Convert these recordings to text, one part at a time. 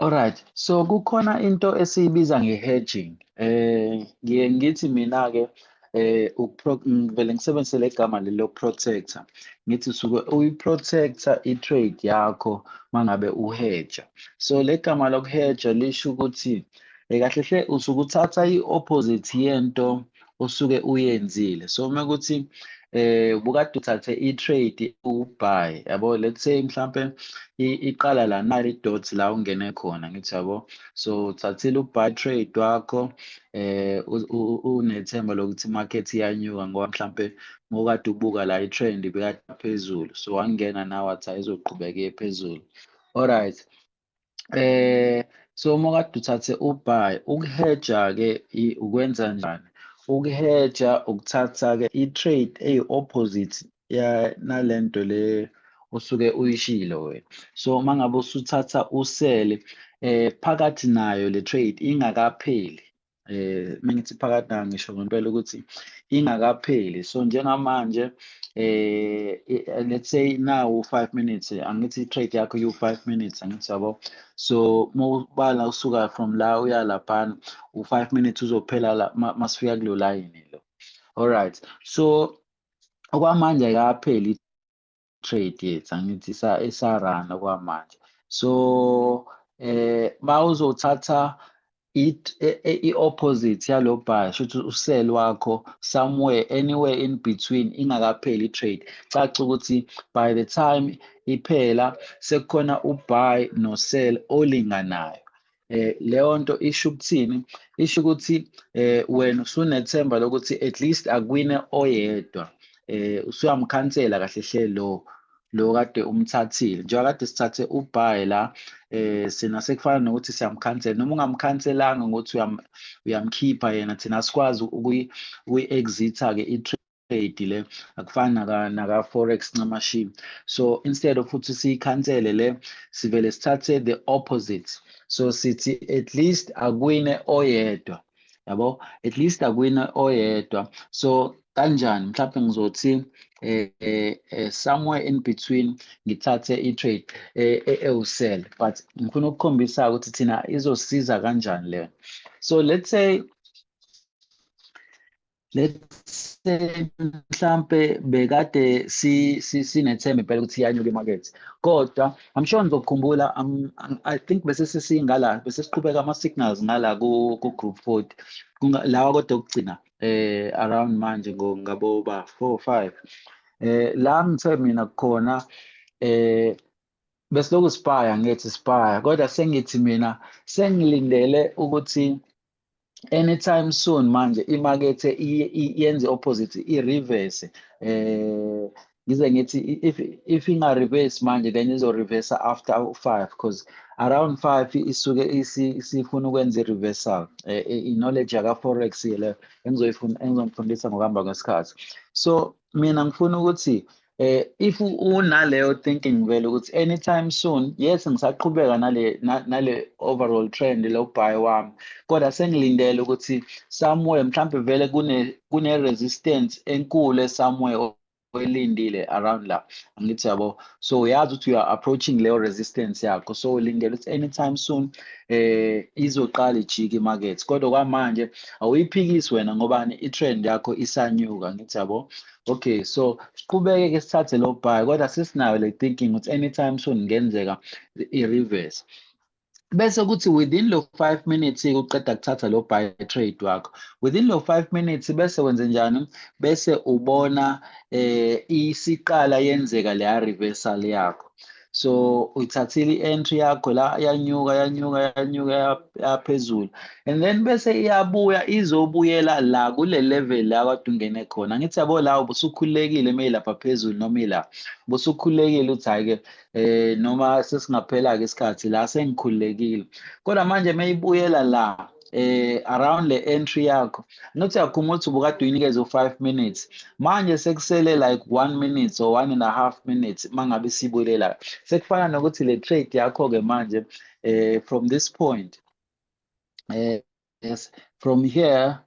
Alright, so kukhona into esiyibiza nge-hedging. Ngiye ngithi mina-ke ngivele ngisebenzise le gama leli lo-protector. Ngithi usuke uyi-protector i-trade yakho uma ngabe u-hedge-a. So le gama loku-hedge-a lisho ukuthi kahle hle usuke uthatha i-opposite yento osuke uyenzile. So uma kuthi ubukade uthathe i-trade u-buy, yabo, let's say mhlampe iqala la nali i-dot la ungene khona, ngithi yabo. So uthathile u-buy trade wakho unethemba lokuthi i-market iyanyuka ngoba mhlampe mawukade ubuka la i-trend ibikade phezulu. So wangena nawe wathi ayizoqhubeka iye phezulu. Alright. So uma kade uthathe u-buy, uku-hedge-a-ke ukwenza njani? Uku-hedge-a ukuthatha-ke i-trade eyi-opposite nalento le osuke uyishilo wena. So uma ngabe usuthatha usele phakathi nayo le trade ingakapheli. Uma ngithi phakathi nayo ngisho ngempela ukuthi ingakapheli. So njengamanje let's say nawu 5 minutes, angithi i-trade yakho iwu-5 minutes, angithi yabo. So uma ubala usuka from la uya laphana, u-5 minutes uzophela la masifika kulo layini lo. Alright. So okwamanje ayikapheli i-trade yethu, angithi isarana okwamanje. So mawuzothatha i-opposite yalo buy, shuthi usell wakho somewhere anywhere in between ingakapheli i-trade. Caca ukuthi by the time iphela sekukhona u-buy no-sell olinganayo. Leyo nto isho ukuthini? Isho ukuthi wena usunethemba lokuthi at least akuwine oyedwa. Usuyamkhansela kahle hle lo kade umthathile. Njengoba kade sithathe u-buy la, sina sekufana nokuthi siyamkhansela. Noma ungamkhanselanga ngokuthi uyamkhipha yena, thina sikwazi ukuyi-exit-a-ke i-trade le, akufani naka-forex ncamashi. So instead of ukuthi siyikhansele le, sivele sithathe the opposite. So sithi at least akuwine oyedwa, yabo, at least akuwine oyedwa. So kanjani? Mhlawumbe ngizothi somewhere in between ngithathe i-trade ewusell, but ngifuna ukukhombisa ukuthi thina izosiza kanjani le. So let's say mhlampe bekade sinethemba impela ukuthi iyanyuka imakethe, kodwa I'm sure ngizokukhumbula, I think bese sesingala, bese siqhubeka ama-signals ngala ku-group 40 lawa kodwa okugcina around manje ngabo 4 or 5 la ngithe mina khona besilokhu sipaya, ngithi sipaya, kodwa sengithi mina sengilindele ukuthi anytime soon manje imakethe yenze opposite, i-reverse. Ngize ngithi if inga-reverse manje then izo-reverse after 5 because around 5 isuke isifuna ukwenza i-reversal. I-knowledge yaka-forex le engizomfundisa ngokuhamba kwesikhathi. So mina ngifuna ukuthi if unaleyo thinking vele ukuthi anytime soon, yes ngisaqhubeka nale overall trend lo buy wami, kodwa sengilindele ukuthi somewhere mhlampe vele kune resistance enkulu somewhere oyilindile around la, angithi yabo. So uyazi ukuthi you are approaching leyo resistance yakho, so ulindele ukuthi anytime soon izoqala ijike imarket, kodwa kwamanje awuyiphikisi wena ngobani i-trend yakho isanyuka, angithi yabo. Okay, so siqhubeke-ke sithathe lo buy, kodwa sesinayo le thinking ukuthi anytime soon kungenzeka i-reverse. Bese kuthi within lo 5 minutes uqeda kuthatha lo buy trade wakho, within lo 5 minutes bese wenze njani? Bese ubona isiqala yenzeka leya reversal yakho. So uyithathile i-entry yakho la, yanyuka yaphezulu, and then bese iyabuya izobuyela la kule level la kade ungene khona. Ngithi yabo la ubusukhululekile uma ilapha phezulu noma ila, ubusukhululekile uthi hhayi-ke noma sesingaphela-ke isikhathi la sengikhululekile, kodwa manje uma ibuyela la around le entry yakho, ngithi uyakhumbula ukuthi ubukade uyinikeze u-5 minutes, manje sekusele like 1 minute or 1.5 minutes uma ngabe isibuyelela. Sekufana nokuthi le trade yakho-ke manje from this point, yes, from here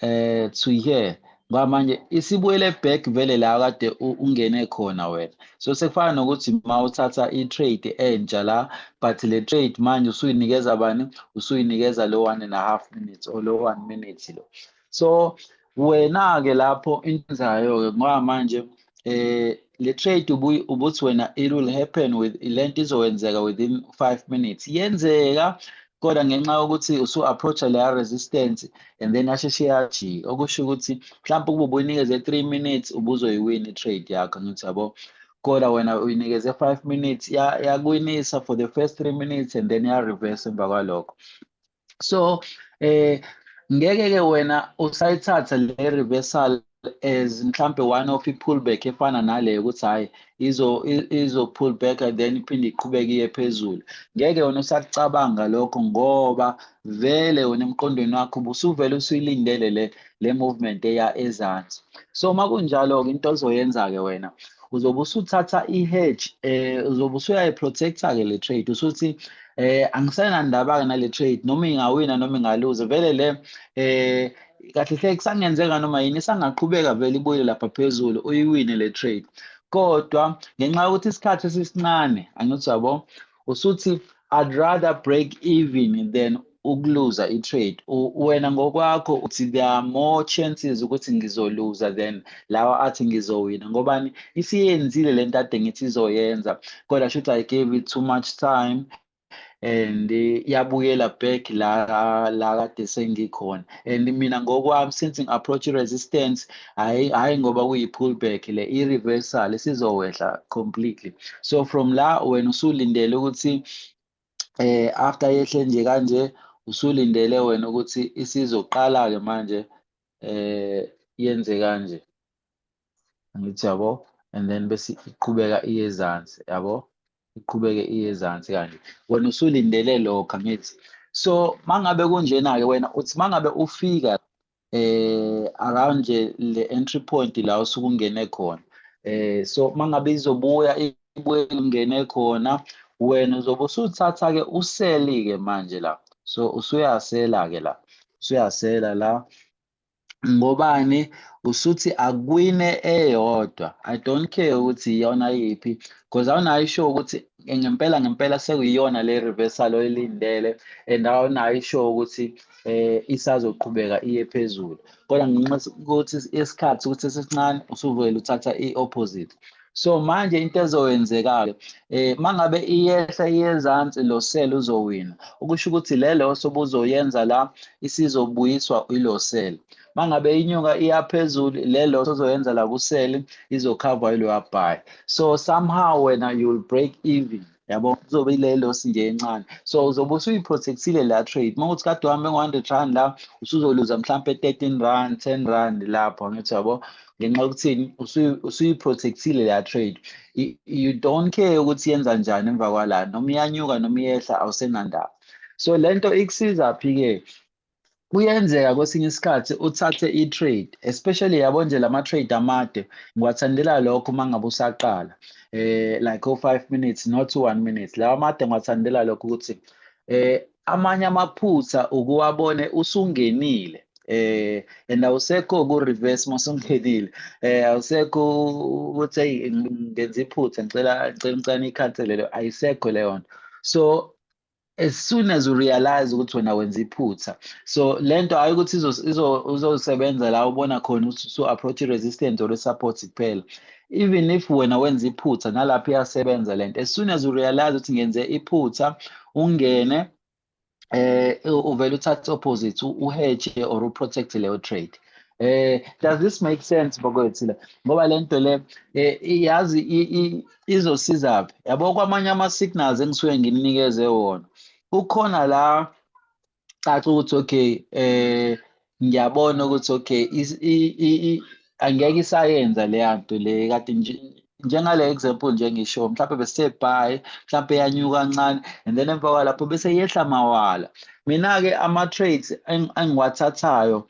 to here, Ngamanje isibuyele back vele la kade ungene khona wena. So sekufana nokuthi uma uthatha i-trade entsha la, but le trade manje usuyinikeza bani? Usuyinikeza lo 1.5 minutes or lo 1 minute lo. So wena-ke lapho into enzayo-ke ngoba manje le trade ubuthi wena it will happen with le nto izokwenzeka within 5 minutes. Yenzeka kodwa ngenxa yokuthi usu-approach-a leya resistance and then yasheshe yajika, okusho ukuthi mhlawumbe ukube ubuyinikeze 3 minutes ubuzoyiwina i-trade yakho, angithi yabo. Kodwa wena uyinikeze 5 minutes, yakuwinisa for the first 3 minutes and then ya-reverse emva kwalokho. So ngeke-ke wena usayithatha le reversal as mhlampe one of i-pullback efana naleyo ukuthi hhayi izo pull back then iphinde iqhubeke iye phezulu. Ngeke wena usakucabanga lokho ngoba vele wena emqondweni wakho ubusuvele usuyilindele le movement eya ezansi. So uma kunjalo-ke into ozoyenza-ke wena uzobe usuthatha i-hedge, uzobe usuyayi-protect-a-ke le trade usuthi angisenandaba-ke nale trade noma ingawina noma ingaluza vele le kahle hle kusangenzeka noma yini isangaqhubeka vele ibuyele lapha phezulu uyiwine le trade. Kodwa ngenxa yokuthi isikhathi esisincane, angithi yabo, usuthi I'd rather break even than ukuluza i-trade. Wena ngokwakho uthi there are more chances ukuthi ngizoluza than lawa athi ngizowina. Ngobani? Isiyenzile le nto ade ngithi izoyenza, kodwa shuthi I gave it too much time and yabuyela back la kade sengikhona. And mina ngokwami since ngi-approach i-resistance, hhayi ngoba kuyi-pullback le i-reversal isizowehla completely. So from la wena usulindele ukuthi after yehle nje kanje usulindele wena ukuthi isizoqala-ke manje yenze kanje, angithi yabo, and then bese iqhubeka iye ezansi, yabo, iqhubeke iye ezansi kanje. Wena usulindele lokho, angithi. So mangabe kunjena-ke wena uthi mangabe ufika around nje le entry point la usuke ungene khona, so mangabe izobuya ibuye ungene khona, wena uzobe usuthatha-ke useli-ke manje la. So usuyasela-ke la, usuyasela la. Ngobani? Usuthi akuwine eyodwa. I don't care ukuthi iyona yiphi because awunayo ishow ukuthi ngempela ngempela sekuyiyona le reversal oyilindele and awunayo ishow ukuthi isazoqhubeka iye phezulu. Kodwa ngenxa yokuthi isikhathi ukuthi sesincane usuvele uthatha i-opposite. So manje into ezokwenzeka-ke mangabe iyehla iyezansi lo sell uzowina. Okusho ukuthi le loss obuzoyenza la isizobuyiswa ilo sell. Mangabe inyuka iya phezulu le loss ozoyenza la kuseli izokhava yiloya buy. So somehow wena you will break even. Yabo, kuzobe ile loss nje encane. So uzobe usuyi-protect-ile la trade. Uma kuthi kade uhambe ngo-R100 la usuzoluza mhlampe 13 rand, 10 rand lapho, angithi yabo. Ngenxa yokuthini usuyi-protect-ile la trade. You don't care ukuthi yenza njani emva kwala noma iyanyuka noma iyehla awusenandaba. So lento ikusiza-phi-ke? Kuyenzeka kwesinye isikhathi uthathe i-trade, especially yabo nje lama-trade amade, ngiwathandela lokho uma ngabe usaqala like o-5 minutes not 1 minute. Lawa amade ngiwathandela lokho ukuthi amanye amaphutha ukuwabone usungenile and awusekho ku-reverse uma usungenile, awusekho ukuthi eyi ngenze iphutha ngicela ngicela nikhansele lelo, ayisekho leyo nto. So as soon as you realize ukuthi wena wenza iphutha, so lento hayi ukuthi izosebenza la ubona khona ukuthi usu-approach i-resistance or i-support kuphela. Even if wena wenza iphutha nalapho iyasebenza lento. As soon as you realize ukuthi ngenze iphutha, ungene uvele uthathe opposite uhedge or uprotect leyo trade. Does this make sense bakwethu la? Ngoba lento le yazi izosizaphi? Yabo kwamanye ama-signals engisuke ngininikeze wona. Kukhona la caca ukuthi okay, ngiyabona ukuthi okay angeke isayenza leya nto le kade njengale example nje ngisho mhlawumbe besithe buy, mhlawumbe yanyuka kancane and then emva kwalapho bese yehla mawala. Mina-ke ama-trades engiwathathayo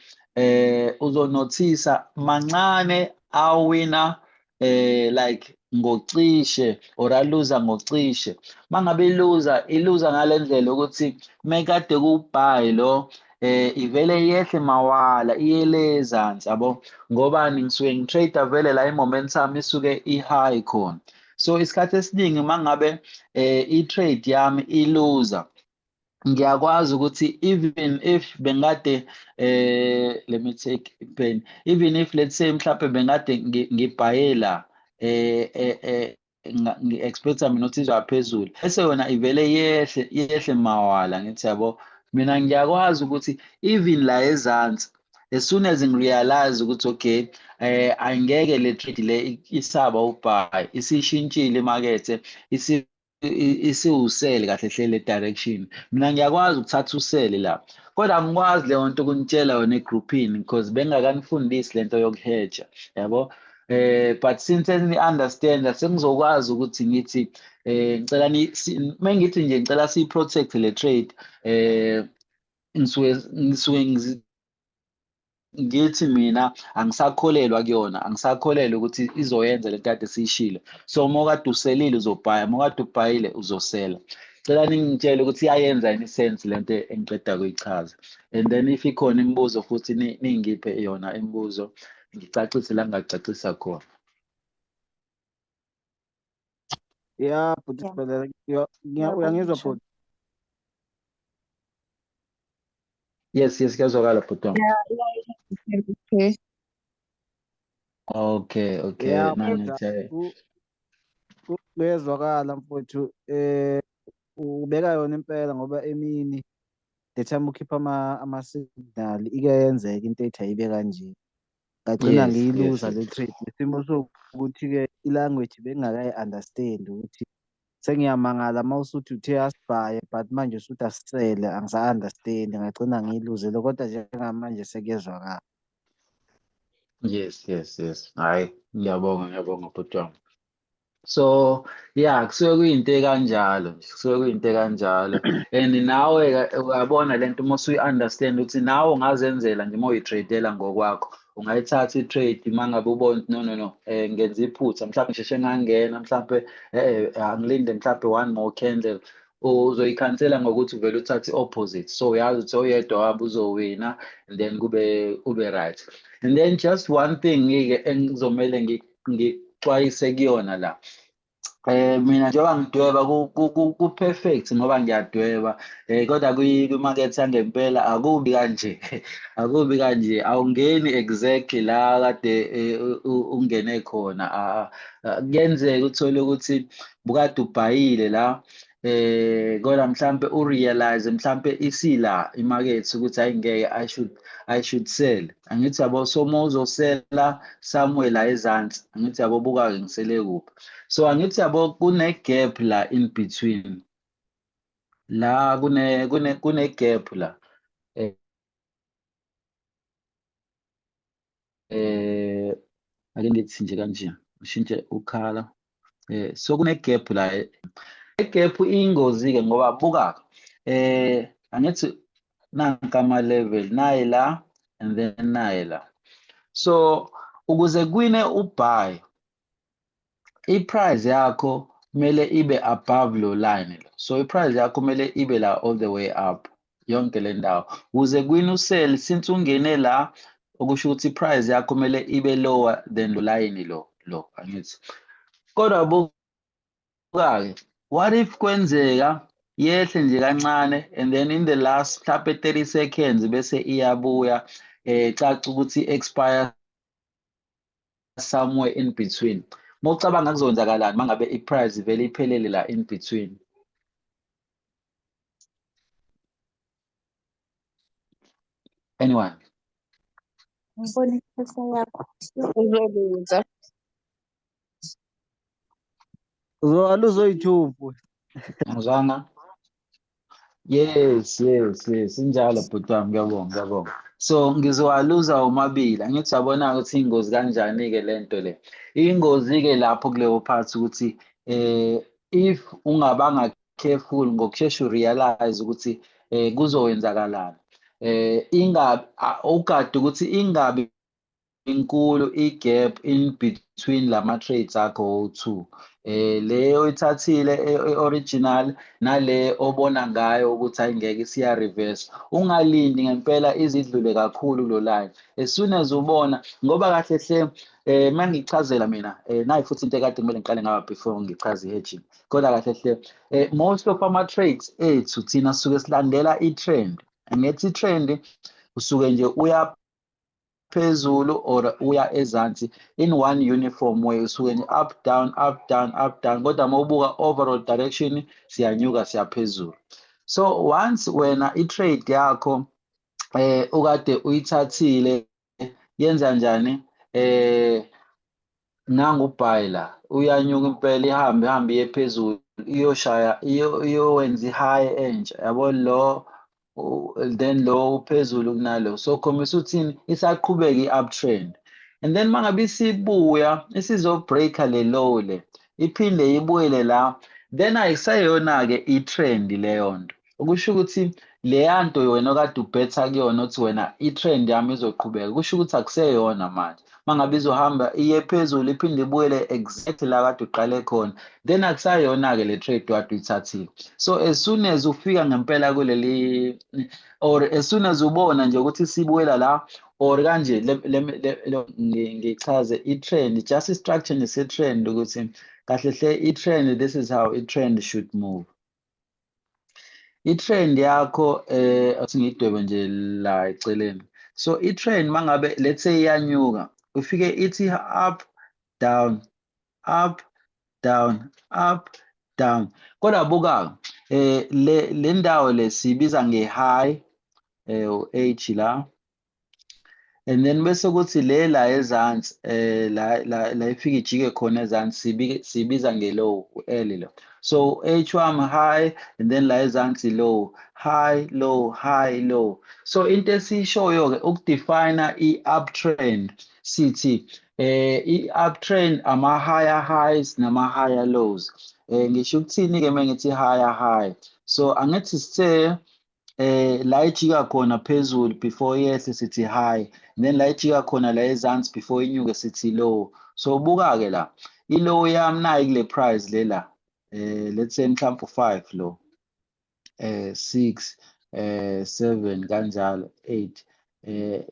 uzonothisa mancane awina like ngocishe or aluza ngocishe. Mangabe iluza ngale ndlela ukuthi mekade ku-buy lo ivele yehle mawala iyele ezansi yabo. Ngobani ngisuke ngitrade vele la i-momentum isuke i-high khona. So isikhathi esiningi uma ngabe i-trade yami iluza, ngiyakwazi ukuthi even if bengade let me take a pen, even if let's say mhlampe bengade ngibhaye la ngi-expecta mina ukuthi izoya phezulu bese yona ivele yehle mawala ngithi yabo. Mina ngiyakwazi ukuthi even la ezansi, as soon as ngirealize ukuthi okay angeke le trade le isaba ubuy isishintshile imakethe isiwusele kahle hle le direction, mina ngiyakwazi ukuthatha usele la. Kodwa angikwazi leyo nto ukunitshela yona egroupini because bengakanifundisi lento yokuheja yabo. But since ni-understand sengizokwazi ukuthi ngithi ngicela mengithi nje ngicela siyi-protect le trade ngisuke ngithi mina angisakholelwa kuyona, angisakholelwa ukuthi izoyenza le nto kade siyishilo. So uma kade uselile uzobhaya, uma kade ubhayile uzosela. Cela ningitshele ukuthi iyayenza yini isense le nto engiqeda kuyichaza, and then if ikhona imibuzo futhi ningiphe yona imibuzo ngicacise la ngingacacisa khona. Yeah, bhuti Sibhedlela, uyangizwa bhuti? Yes, kuyazwakala bhuti wami. Okay. Okay, Yeah, nangithe. kuyezwakala mfowethu. Ubeka yona impela ngoba emini the time ukhipha ama-signal ikuyenzeka into ethi ayibe kanje. Ngagcina Yes. ngiyiluza le trade isimo sokuthi-ke i-language bengingakayi-understand ukuthi sengiyamangala uma usuthi uthe asibhaye but manje usuthi asisele angisa-understand, ngagcina ngiyiluzile kodwa njengamanje sekuyezwakala. Yes. Hhayi, ngiyabonga bhuti wami. So yeah, kusuke kuyinto ekanjalo nje, kusuke kuyinto ekanjalo. And nawe uyabona lento uma usuyi-understand ukuthi nawe ungazenzela nje uma uyi-trade-ela ngokwakho. Ungayithatha i-trade uma ngabe ubona ukuthi no, ngenza iphutha mhlawumbe ngisheshe ngangena mhlawumbe angilinde mhlawumbe one more candle, uzoyikhansela ngokuthi uvele uthathe i-opposite. So uyazi ukuthi oyedwa wabo uzowina and then kube right. And then just one thing-ke engizomele ngixwayise kuyona la. Mina njengoba ngidweba ku-perfect ngoba ngiyadweba kodwa kwimakethe yangempela akubi kanje akubi kanje, awungeni exactly la kade ungene khona. Kuyenzeka uthole ukuthi bukade ubhayile la kodwa mhlampe urealize mhlampe isila imakethe ukuthi hayi ngeke I should sell. Angithi yabo, so uma uzosela somewhere la ezansi, angithi yabo buka-ke ngisele kuphi. So angithi yabo kune-gap la in between, la kune-gap la ake ngithi nje kanje ngishintshe ukhala so kune-gap la i-gap iyingozi-ke ngoba buka angithi nanka ama-level naye la and then naye la. So ukuze kuwine ubuy, i-price yakho kumele ibe above lo line lo. So i-price yakho kumele ibe la all the way up yonke le ndawo. Ukuze kuwine usell, since ungene la okusho ukuthi i-price yakho kumele ibe lower than lo line lo angithi. Kodwa buka-ke, what if kwenzeka yehle nje kancane and then in the last mhlampe 30 seconds bese iyabuya caca ukuthi expire somewhere in between. Mawucabanga kuzokwenzakalani mangabe i-price vele iphelele la in between? Anyone? Ngibona iphutha yakho uzoluza. Aluzoyithumbu. Ngizwanga? Yes, injalo bhuti wami, ngiyabonga. So ngizowaluza womabili, angithi yabona ukuthi ingozi kanjani-ke le nto le. Ingozi-ke lapho kuleyo part ukuthi if ungabanga careful ngokushesha urealize ukuthi kuzowenzakalani. Ugade ukuthi ingabi inkulu i-gap in between lama trades akho owu-2. Le oyithathile original nale obona ngayo ukuthi ayingeke isiya reverse. Ungalindi ngempela izidlule kakhulu lo line. As soon as ubona ngoba kahle hle mangichazela mina nayi futhi into ekade kumele ngiqale ngaba before ngichaze i-hedging. Kodwa kahle hle most of ama trades ethu thina suke silandela i-trend. Angithi i-trend usuke nje uya phezulu or uya ezansi in one uniform way usuke nje up down up down up down kodwa mawubuka overall direction siyanyuka siyaphezulu. So once wena i-trade yakho ukade uyithathile yenza njani nangu-buy la uyanyuka impela ihambe iye phezulu iyoshaya iyowenza i-high entsha yabo lo then lo phezulu kunalo so khombisa uthini isaqhubeka i-uptrend and then mangabe isibuya isizobreaka le low le iphinde ibuyele la then ayisayona-ke i-trend leyo nto okusho ukuthi leya nto wena okade ubhetha kuyona ukuthi wena i-trend yami izoqhubeka kusho ukuthi akuseyona manje mangabe izohamba iye phezulu iphinde ibuyele exactly la kade uqale khona then akusayona-ke le trade wade uyithathile so as soon as ufika ngempela kuleli or as soon as ubona nje ukuthi sibuyela la or kanje ngichaze i-trend just i-structure nje se-trend ukuthi kahle hle i-trend this is how i-trend should move. I-trend yakho athi ngiyidwebe nje la eceleni so i-trend mangabe let's say iyanyuka ufike ithi up down up down up down kodwa buka le ndawo le siyibiza nge-high H la and then bese kuthi la ezansi la ifika ijike khona ezansi siyibiza nge-low L lo so H1 high and then la ezansi low high low high low so into esiyishoyo-ke ukudefine i-uptrend sithi i-uptrend ama-higher highs nama-higher lows ngisho ukuthini-ke uma ngithi higher high so angithi sithe la ijika khona phezulu before yehle sithi high then la ijika khona la ezansi before inyuke sithi low so buka-ke la i-low yami nayi kule price lela let's say mhlawumbe 5 lo 6 7 kanjalo 8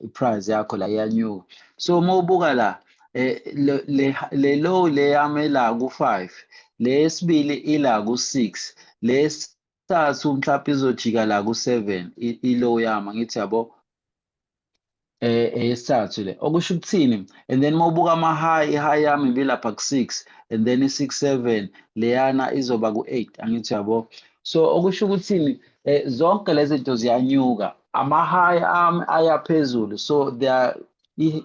i-price yakho la iyanyuka so mawubuka la le low le yami la ku-5 lesibili ila ku-6 lesithathu mhlawumbe izojika la ku-7 i-low yami angithi yabo eyesithathu le okusho ukuthini and then mawubuka ama-high i-high yami ibilapha ku-6 and then i-6 7 leyana izoba ku-8 angithi yabo so okusho ukuthini zonke lezi zinto ziyanyuka ama-high ami aya phezulu so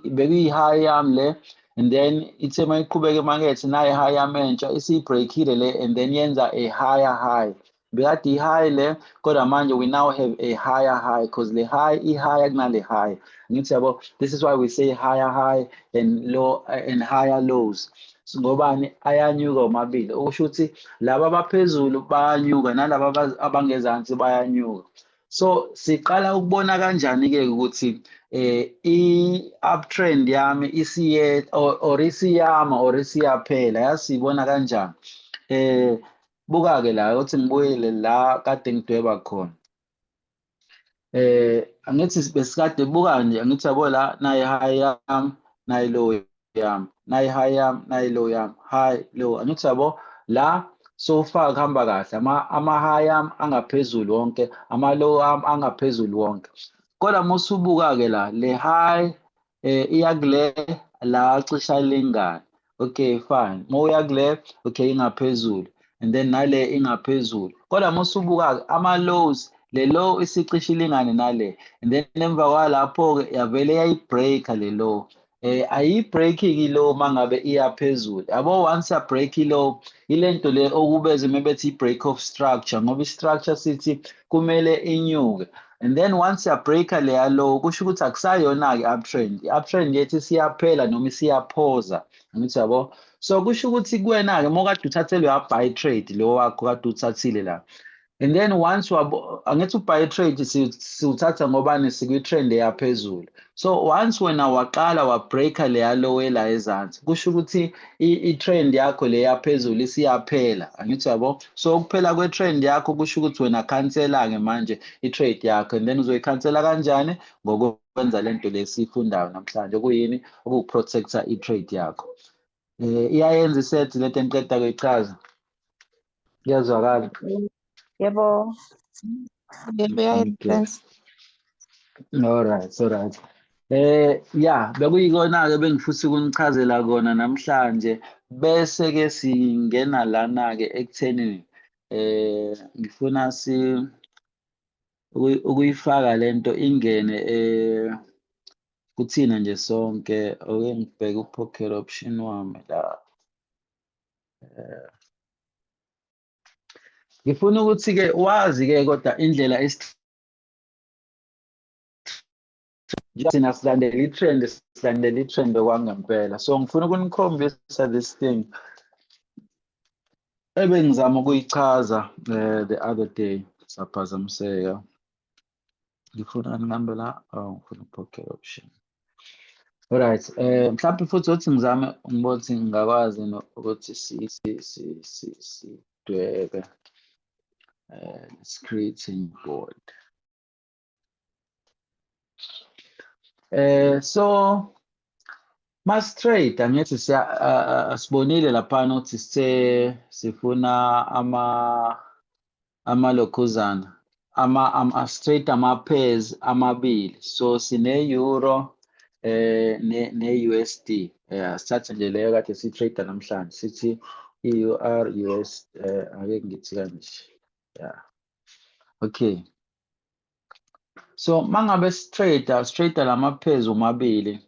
bekuyi-high yami le and then ithe uma iqhubeka emakethe nayi i-high yami entsha isiyibreakile le and then yenza a higher high bekade i-high le kodwa manje we now have a higher high because le high i-higher kunale high ngithi yabo this is why we say higher high and low and higher lows ngobani ayanyuka omabili okusho ukuthi laba abaphezulu bayanyuka nalaba abangezansi bayanyuka so siqala ukubona kanjani-ke ukuthi i-uptrend yami isiye or isiyama or isiyaphela yasibona kanjani buka-ke la ukuthi ngibuyele la kade ngidweba khona angithi besikade buka nje angithi yabo la nayi high yami nayi low yami nayi high yami nayi low yami high low angithi yabo la so far kuhamba kahle ama-high yami angaphezulu wonke ama-low yami angaphezulu wonke kodwa musubuka-ke la le high iyakule la cisha lingane okay fine mawuya kule okay ingaphezulu and then nale ingaphezulu kodwa musubuka-ke ama-lows le low isicisha ilingane nale and then emva kwalapho-ke yavele yayibreaka le low ayibreaki-ke i-low mangabe iya phezulu yabo once yabreak i-low ile nto le okubeza uma bethi i-break of structure ngoba i-structure sithi kumele inyuke and then once yabreaka leya low kusho ukuthi akusayona-ke uptrend i-uptrend yethu isiyaphela noma isiyaphoza angithi yabo so kusho ukuthi kuwena-ke uma kade uthathelwe ya-buy trade lo wakho kade uthathile la And then once angithi ubhayi trade siwuthatha ngobani sikwi-trend eyaphezulu. So once wena waqala wabreaka leya low la ezansi, kusho ukuthi i-trend yakho le yaphezulu isiyaphela. Angithi yabo. So ukuphela kwe-trend yakho kusho ukuthi wena cancela-ke manje i-trade yakho, and then uzoyikhansela kanjani? Ngokwenza lento le esiyifundayo namhlanje, kuyini? Ukuprotecta i-trade yakho. Iyayenza isethi lento engiqeda kuyichaza. Kuyazwakala? Yebo. Yebo, Okay. yayenza. All right. Yeah, bekuyikona-ke bengifisa ukunichazela kona namhlanje, bese-ke singena lana-ke ekuthenini ngifuna ukuyifaka lento ingene kuthina nje sonke. Ake ngibheke u-pocket option wami la. Ngifuna ukuthi-ke wazi-ke kodwa indlela thina silandela i-trend okwangempela. So ngifuna ukunikhombisa this thing ebengizama ukuyichaza the other day, saphazamiseka. Ngifuna ngihambe la, ngifuna pocket option. Alright, mhlawumbe futhi uthi ngizame ngibona ukuthi ngingakwazi ukuthi sidwebe creating board. So mas-trade angithi sibonile laphana ukuthi sifuna amalokhuzana straight ama-pairs amabili. So sine-euro ne-USD. Sithathe nje leyo kade siyi-trade namhlanje, sithi i-EUR US, ake ngithi kanje. Yeah. Okay. So mangabe straight lama-pairs omabili,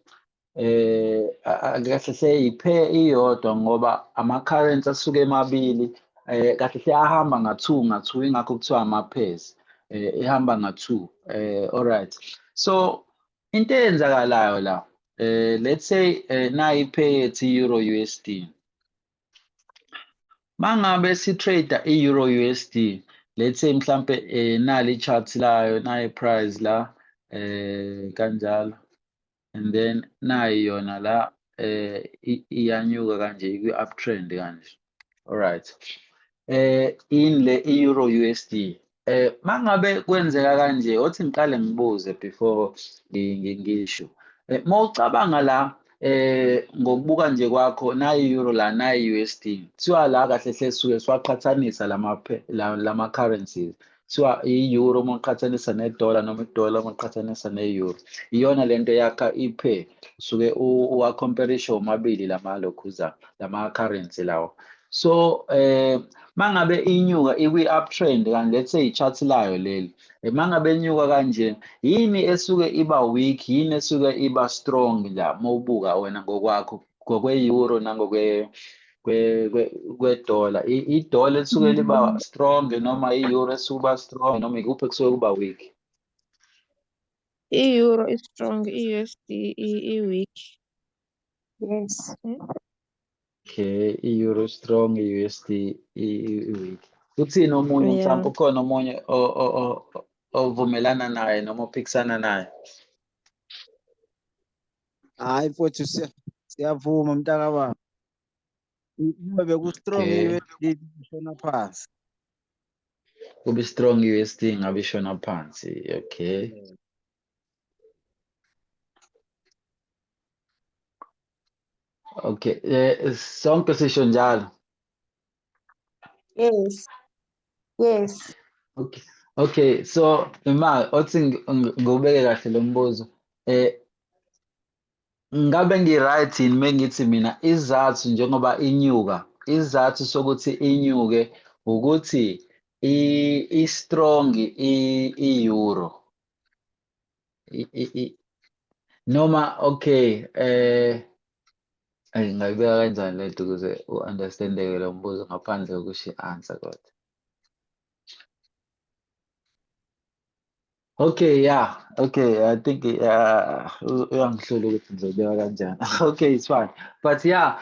kahle seyipair iyodwa ngoba ama-currency asuke emabili, kahle seyahamba nga-two, ingakho kuthiwa ama-pairs, ihamba nga-two. Alright. So into eyenzakalayo la, let's say nayi ipair yethu i-Euro USD. Mangabe si-trade i-Euro USD, let's say mhlampe nali chart layo, nayi price la, kanjalo. And then nayi yona la iyanyuka kanje ikwi-uptrend kanje. Alright. In le Euro USD. Mangabe kwenzeka kanje, othi ngiqale ngibuze before ngisho. Mawucabanga la ngokubuka nje kwakho, nayi euro la nayi USD. Kuthiwa la kahle hle suke siwaqhathanisa lama currencies. Kuthiwa i-euro mawuqhathanisa ne-dollar noma i-dollar mawuqhathanisa ne-euro. Iyona lento yakha ipair. Usuke uwa-comparisha womabili lama currency lawo. So mangabe inyuka ikwi-uptrend kanti let's say i-chart layo leli, mangabe inyuka kanje, yini esuke iba weak, yini esuke iba strong la mawubuka wena ngokwakho ngokwe-euro kwe-dollar, i-dollar esuke liba strong noma i-euro esuke uba strong noma ikuphi kusuke kuba weak? I-euro is strong, i-USD i-weak. Yes. Okay, i-euro strong, i-USD i-weak. Kuthini omunye mhlawumbe ukhona omunye ovumelana naye noma ophikisana naye? Hayi mfowethu, siyavuma mntakababa. Uma beku-strong i-USD ishona phansi. Kube strong i-USD ngabe ishona phansi. Okay. Okay, sonke sisho njalo. Yes. Okay, so othi ngubeke kahle lo mbuzo. Ngabe ngi-right yini mengithi mina izathu njengoba inyuka, izathu sokuthi inyuke ukuthi i-strong i-euro. Noma okay, ngingayibeka kanjani lento ukuze u-understand-eke lo mbuzo ngaphandle kokusho i-answer kodwa. Okay, yeah. Okay, I think uyangihlula ukuthi ngizobeka kanjani. Okay, it's fine. But yeah,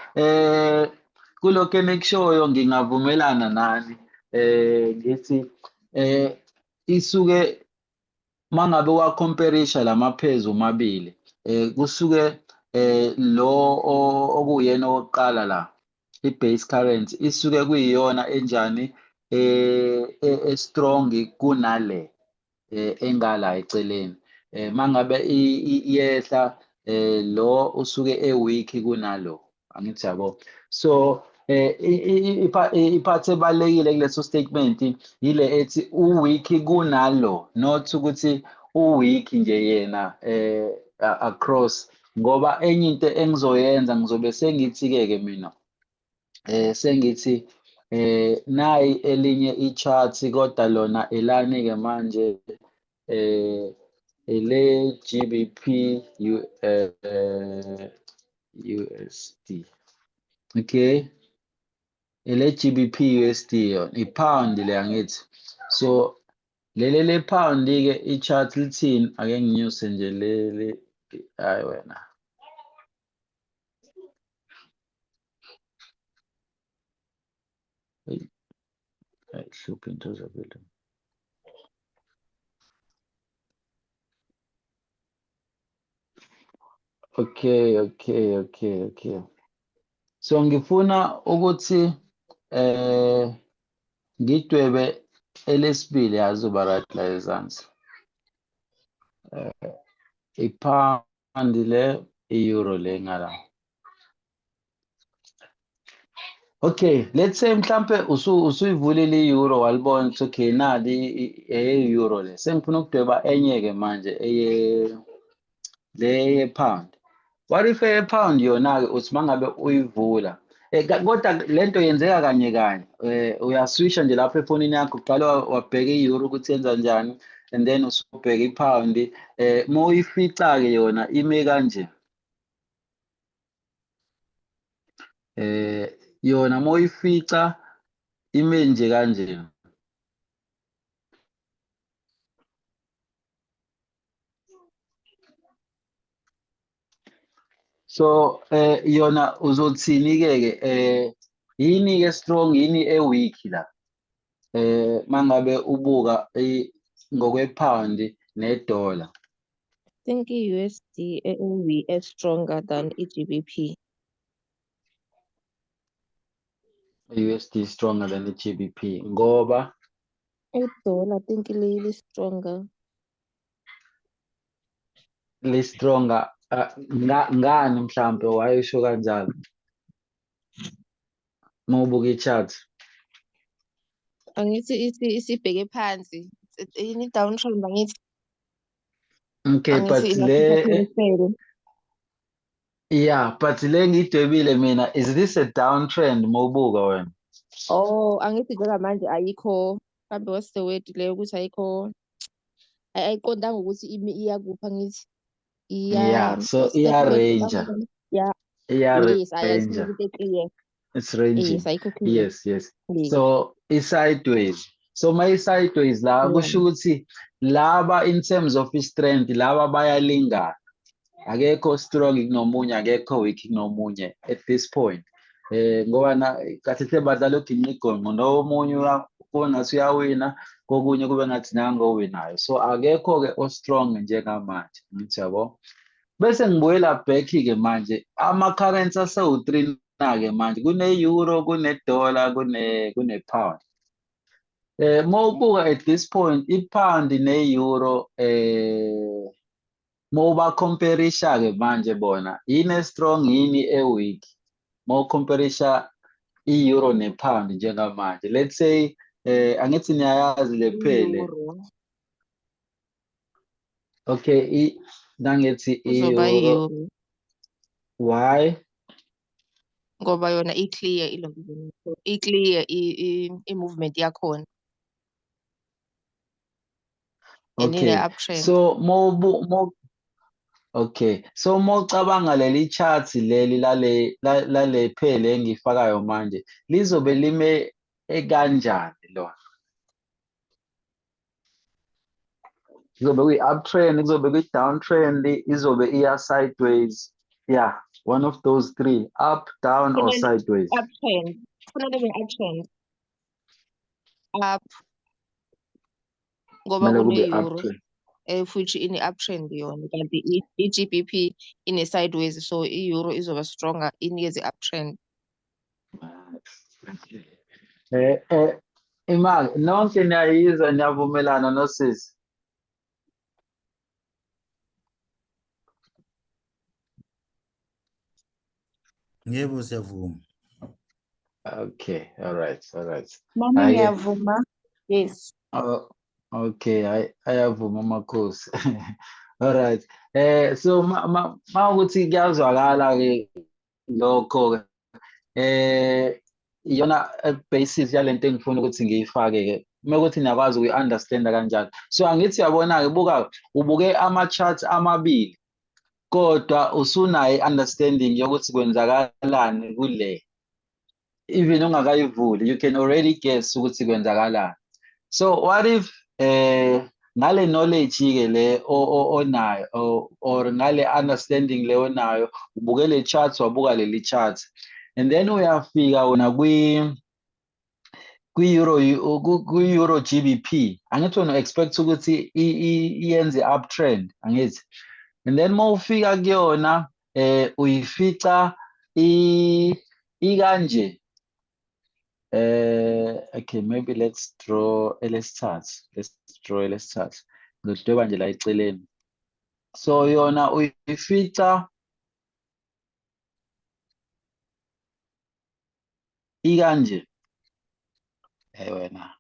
kulokho enekushoyo ngingavumelana nani. Ngithi isuke mangabe wakhomperisha lamaphezu mabili kusuke okuyena owokuqala la i-base current isuke kuyiyona enjani strong kunale engala eceleni mangabe iyehla lo usuke weak kunalo angithi yabo so iphathi ebalekile kuleso statement ile ethi weak kunalo not ukuthi weak nje yena across ngoba enye into engizoyenza ngizobe sengithi-ke mina sengithi nayi elinye i-chart kodwa lona elani-ke manje ele GBP USD okay ele GBP USD yona ipound le angithi so lele le pound ke i-chart lithini ake nginyuse nje leli hayi wena hlupha into zabelo okay so ngifuna ukuthi ngidwebe elesibili yazuba right la ezansi ipound le i-euro le ngala okay let's say mhlambe usuyivulile i-euro walibona ukuthi okay nali euro le sengifuna ukudweba enye-ke manje le ye-pound what if e-pound yona-ke uthi mangabe uyivula kodwa lento yenzeka kanye kanye uyaswisha nje lapho efonini yakho uqala wabheka i-euro ukuthi yenza njani and then usubheka i-pound uma uyifica-ke yona ime kanje yona uma uyifica ime nje kanje so yona uzothini-ke yini-ke strong yini e-weak la mangabe ubuka ngokwe-pound ne-dollar I think i-USD is stronger than i-GBP. USD stronger than i-GBP ngoba I-dollar I think li stronger. li-stronger ngani mhlampe wayesho kanjalo uma ubuka i-chart Angithi isibheke phansi. Yini downtrend angithi? okay but Angithi le le yeah but le ngiyidwebile mina is this a downtrend uma ubuka wena Oh, angithi njengamanje ayikho mhlambe what's the word le ukuthi ayikho ayiqondanga ukuthi iya kuphi angithi yeah so what's that word? iya-range Yeah, yes, iya-range ayikho into clear. it's ranging Yes, ayikho clear. yes Yes. so i-sideways so ma i-sideways la Yeah. kusho ukuthi laba in terms of i-strength laba bayalingana akekho strong kunomunye akekho weak kunomunye at this point ngoba kahle hle badlala uginqa igonqo nomunye ngathi uyawina kokunye kube ngathi nangu owinayo so akekho-ke o-strong njengamanje ngithi yabo bese ngibuyela back-ke manje ama-currency asewu-3 na-ke manje kune-euro kune-dollar kune-pound uma ubuka at this point i-pound ne-euro uma ubakhomperisha-ke manje bona yini e-strong yini e-weak uma ukhomperisha i-euro ne-pound njengamanje let's say angithi niyayazi le phele I-euro. okay nangithi Kuzoba i-euro i-euro why ngoba yona i-clear i-clear i-movement yakhona and okay ine-uptrend. so okay so uma ucabanga leli chart leli lale phele engifakayo manje lizobe lime kanjani lona izobe kwi-uptrend kuzobe kwi-downtrend izobe iya sideways yeah one of those three up down or sideways Uptrend. Kufanele ibe uptrend. Up. ngoba kumele kube kune-euro uptrend. futhi ine-uptrend yona, kanti i-GBP ine-sideways, so i-euro izoba stronger inikeze uptrend. Imali nonke niyayizwa niyavumelana nosisi? Yebo, siyavuma. Okay, all right. Nami Hhayi-ke. ngiyavuma, yes. Okay, ayavuma amakhosi. All right. So ukuthi kuyazwakala-ke lokho-ke. Iyona basis yalento engifuna ukuthi ngiyifake-ke. Uma ukuthi niyakwazi ukuyi-understand-a kanjalo. So angithi uyabona-ke ubuke ama-charts amabili, kodwa usunayo i-understanding yokuthi kwenzakalani kule. Even ungakayivuli, you can already guess ukuthi kwenzakalani. So what if ngale knowledge-ke le onayo or ngale understanding le onayo, ubuke le chart, wabuka leli chart, and then uyafika wona kwi-Euro GBP, angithi wena expect ukuthi iyenze uptrend, angithi. And then uma ufika kuyona uyifica ikanje. Okay, maybe let's draw elesithathu. Let's draw elesithathu. Ngizodweba nje la eceleni. So yona uyifica ikanje. Wena.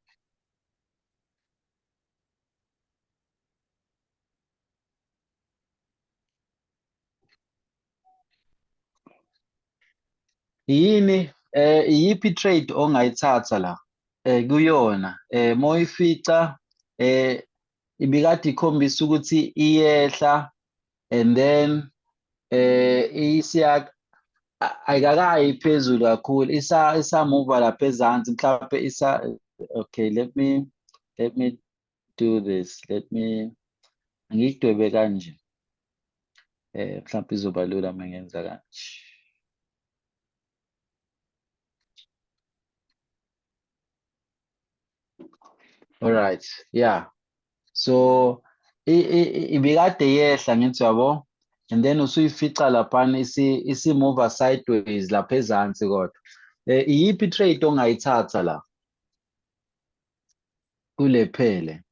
Yini iyiphi trade ongayithatha la kuyona uma uyifica ibikade ikhombisa ukuthi iyehla, and then ayikakayi phezulu kakhulu, isamuva lapha ezansi mhlawumbe okay, let me do this, ngiyidwebe kanje, mhlawumbe izoba lula uma ngenza kanje. All right, yeah. So ibikade yehla ngithi yabo, and then usuyifica laphana isimuva sideways lapha ezansi kodwa. Iyiphi trade ongayithatha la kule phele?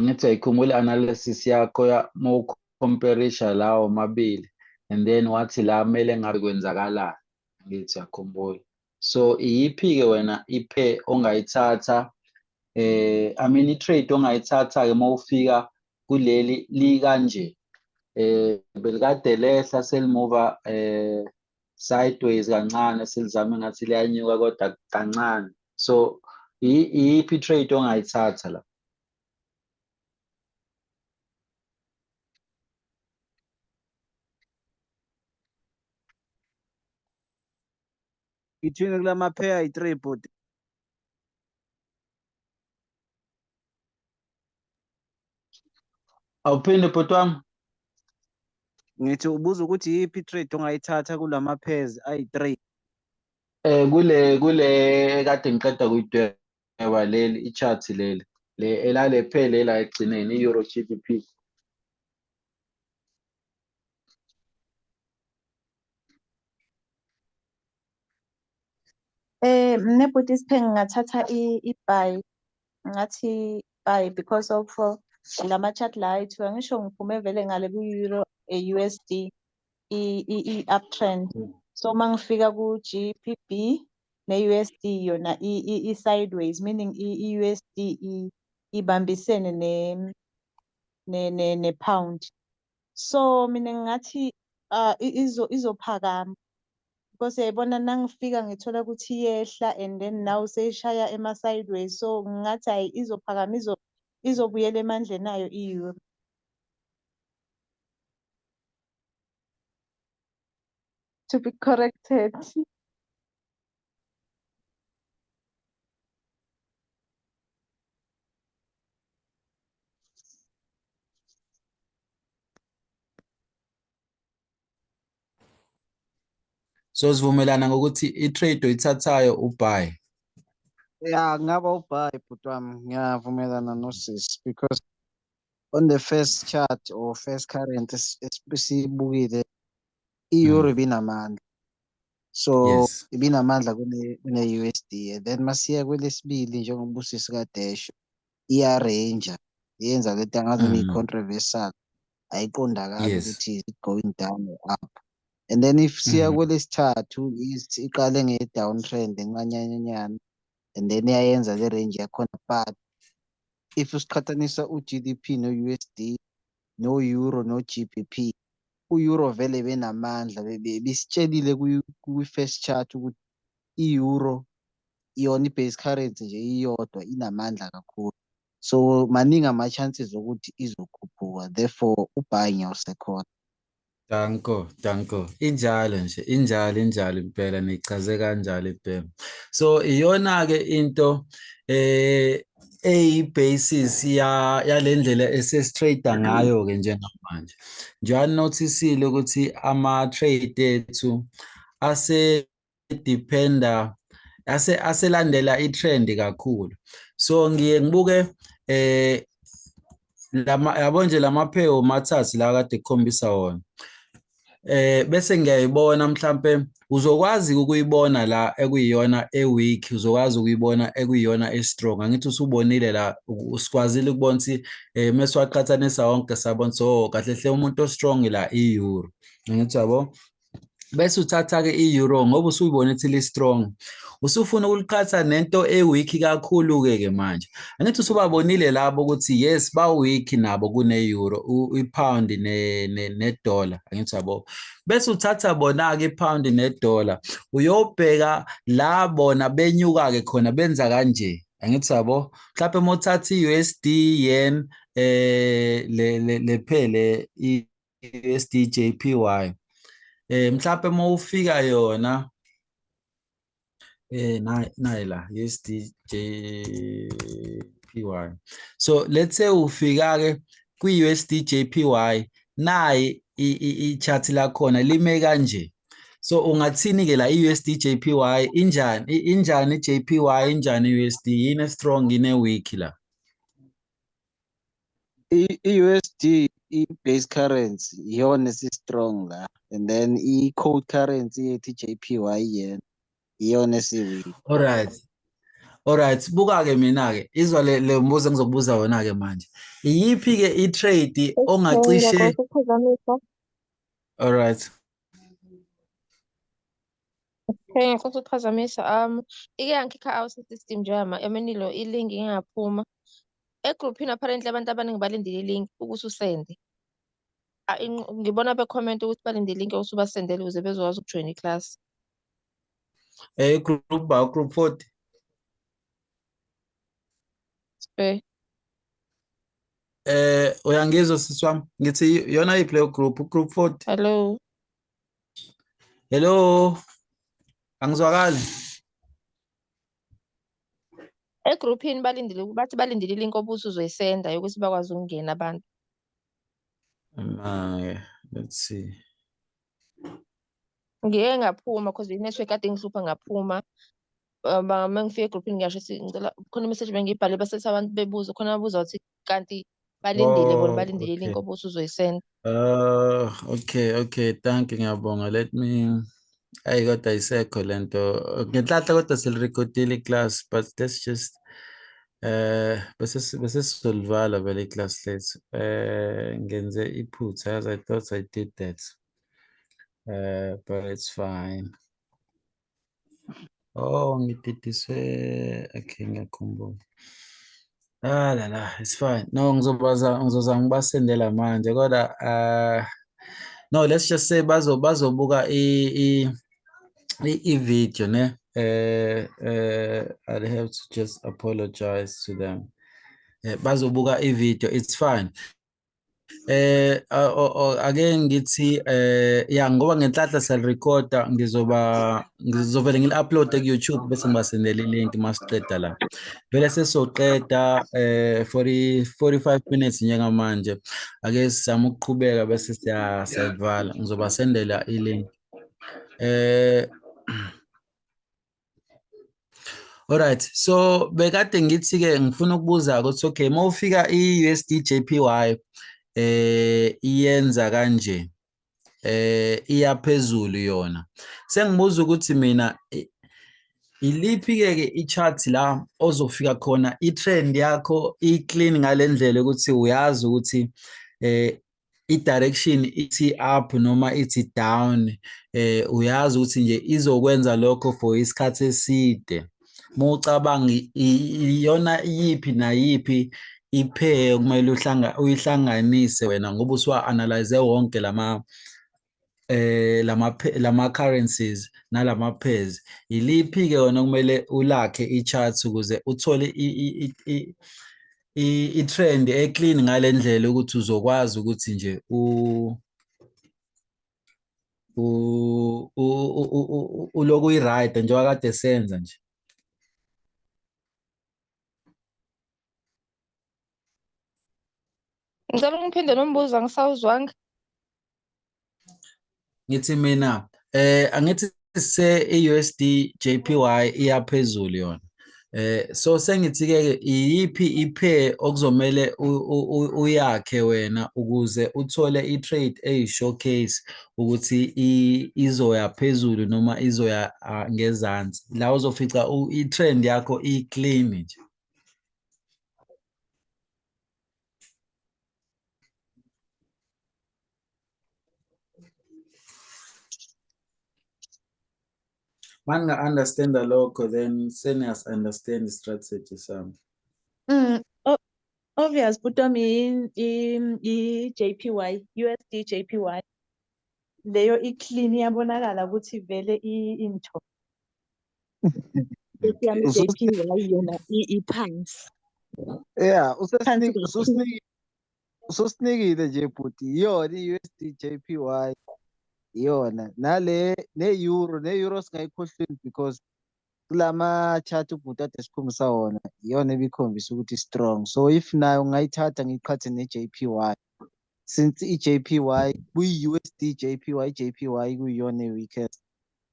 Ngithi ayikhumbula analysis yakho uma ukhomperisha lawo mabili, and then wathi la kumele ngabe kwenzakalani, ngithi yakhumbula. So iyiphi-ke wena iphe ongayithatha, I mean i-trade ongayithatha-ke uma ufika kuleli likanje, belikade lehla selimuva sideways kancane, selizame ngathi liyanyuka kodwa kancane. So iyiphi i-trade ongayithatha la? Ngithini kula mapheya ayi-3 bhuti? Awuphinde bhuti wami? Ngithi ubuza ukuthi iyiphi i-trade ongayithatha kula mapairs ayi-3? Kule kade ngiqeda kuyidweba leli i-chart leli elale phele la ekugcineni i-Euro GBP. Mne bhuti Siphe ngingathatha i-buy, ngathi buy because of lama-chart la ayithiwa ngisho ngiphume vele ngale ku-Euro USD i-uptrend. So uma ngifika ku-GBP ne-USD yona i-sideways, meaning i-USD ibambisene ne-pound. So mina ngingathi izophakama because yayibona nangifika ngithola ukuthi iyehla and then now seyishaya ema-sideways, so ngingathi hayi izophakama, izobuyela emandleni ayo i-euro. To be corrected. So sivumelana ngokuthi i-trade oyithathayo ubuy. Yeah, ngaba ubuy bhuti wami, ngiyavumelana nosisi because on the first chart or first current esibukile i-euro ibinamandla. So Yes. ibinamandla kune-USD. And then masiya kwelesibili njengoba usisi kadesho iya-range yenza le nto angazi controversial ayiqondakali Yes. ukuthi is it going down or up. And then if siya kwelesithathu iqale nge-downtrend encanyanyana and then iyayenza le range yakhona, but if usiqhathanisa u-G_D_P no-USD no-euro no-G_B_P, u-euro vele benamandla bisitshelile kwi-first chart ukuthi i-euro yona i-base currency nje iyodwa inamandla kakhulu, so maningi ama-chances ukuthi izokhuphuka, therefore ubuy ngiyawusekhona. Danko. Injalo nje, injalo impela nichaze kanjalo ibhemu. So iyona-ke into eyi-basis yalendlela esesitrader ngayo-ke njengamanje. Njengoba nothisile ukuthi ama-trade ethu aselandela i-trend kakhulu. So ngiye ngibuke yabo nje lamaphewu mathathu la kade kukhombisa wona. Bese ngiyayibona mhlampe uzokwazi ukuyibona la ekuyiyona e-weak, uzokwazi ukuyibona ekuyiyona e-strong. Angithi usubonile la usikwazile ukubona ukuthi mase waqhathanisa wonke sabona so kahle hle umuntu o-strong la i-euro. Angithi yabo. Bese uthatha-ke i-euro ngoba usuyibona ukuthi li-strong. Usufuna ukuliqhatha nento e-weak kakhulu-ke manje. Angithi usubabonile labo ukuthi yes ba-weak nabo kune-euro, i-pound ne-dollar. Angithi yabo. Bese uthatha bona-ke i-pound ne-dollar uyobheka la bona benyuka-ke khona benza kanje. Angithi yabo. Mhlawumbe uma uthatha i-USD yen le phele i-USD JPY. Mhlawumbe uma ufika yona nayi la USD JPY. So let's say ufika-ke kwi-USD JPY nayi i-chart lakhona lime kanje. So ungathini-ke la i-USD JPY injani i-JPY injani i-USD, yini strong yini weak la? I-USD i-base currency iyona esi-strong la, and then i-code currency yethu i-JPY yen iyona esi-weak. Alright, buka-ke mina-ke izwa le mbuzo engizokubuza wona-ke manje. Iyiphi-ke i-trade ongacishe? Alright. Okay, ngifuna ukuphazamisa ike yangikhipha out system njengoba emenilo i-link ingaphuma egruphini. Apparently abantu abaningi balindile i-link ukuthi usende. Ngibona be-comment ukuthi balinde i-link ukuthi ubasendele ukuze bezokwazi ukujoyina i-class. Group 40. Uyangizwa sisi wami? Ngithi yona yiphi leyo group 40? Hello. Angizwakali. Egruphini bathi balindile i-link obuthi uzoyisenda yokuthi bakwazi ukungena abantu. Let's see. Ngike ngaphuma because i-network kade ngihlupha ngaphuma. Uma ngifika egruphini ngiyasho ukuthi ngicela khona i-message bengiyibhale basethi abantu bebuza khona babuza ukuthi kanti balindile bona balindile i-link obuthi uzoyisenda. Okay, thank you, ngiyabonga. Let me kodwa isekho lento ngenhlanhla kodwa selirecordile i-class, but let's just bese sizolivala vele i-class lethu. Ngenze iphutha as I thought I did that. But it's fine. Oh, ngididiswe. Okay, ngiyakhumbula. It's fine. No, ngizozama ngibasendela manje kodwa no, let's just say bazobuka i-video ne. I'll have to just apologize to them. Bazobuka i-video, it's fine. Ake ngithi ya ngoba ngenhlanhla siyalirekhoda ngizovele ngili-upload ku-YouTube bese ngibasendela i-link masiqeda la. Vele sesoqeda 45 minutes njengamanje. Ake sizame ukuqhubeka bese siyayivala. Ngizobasendela i-link. Eh Alright, so bekade ngithi-ke ngifuna ukubuza ukuthi okay, mawufika i-USD JPY iyenza kanje, iya phezulu yona. Sengibuza ukuthi mina iliphi-ke i-chart la ozofika khona i-trend yakho i-clean ngale ndlela ukuthi uyazi ukuthi i-direction ithi up noma ithi down, uyazi ukuthi nje izokwenza lokho for isikhathi eside. Mawucabanga iyona yiphi nayiphi i-pair okumele uyihlanganise wena ngoba usuwa-analyze wonke lama currencies nalama pairs. Iliphi-ke wona okumele ulakhe i-chart ukuze uthole i-trend e-clean ngale ndlela ukuthi uzokwazi ukuthi nje ulokhu uyi-right njengoba kade senza nje. Ngicela ungiphinde nombuzo angisawuzwanga. Ngithi mina angithi i-USD JPY iyaphezulu yona. So sengithi-ke iyiphi i-pair okuzomele uyakhe wena ukuze uthole i-trade eyi-showcase ukuthi izoya phezulu noma izoya ngezansi. La uzofica i-trend yakho i-clean nje. Understand lokho then seniyas-understand i-strategy sami. Obvious, but i-JPY, USD JPY. Leyo i-clean iyabonakala ukuthi vele into. Yami JPY yona iphansi. Yeah, Phansi kakhulu. ususinikile nje bhuti, iyona i-USD JPY iyona ne-euro singayikhohlweni because kulama chart ubhuti ade sikhombisa wona iyona ebikhombisa ukuthi strong. So if nayo ungayithatha ngiyiqhathe ne-JPY, since i-JPY kuyi-USD JPY kuyiyona e-weakest,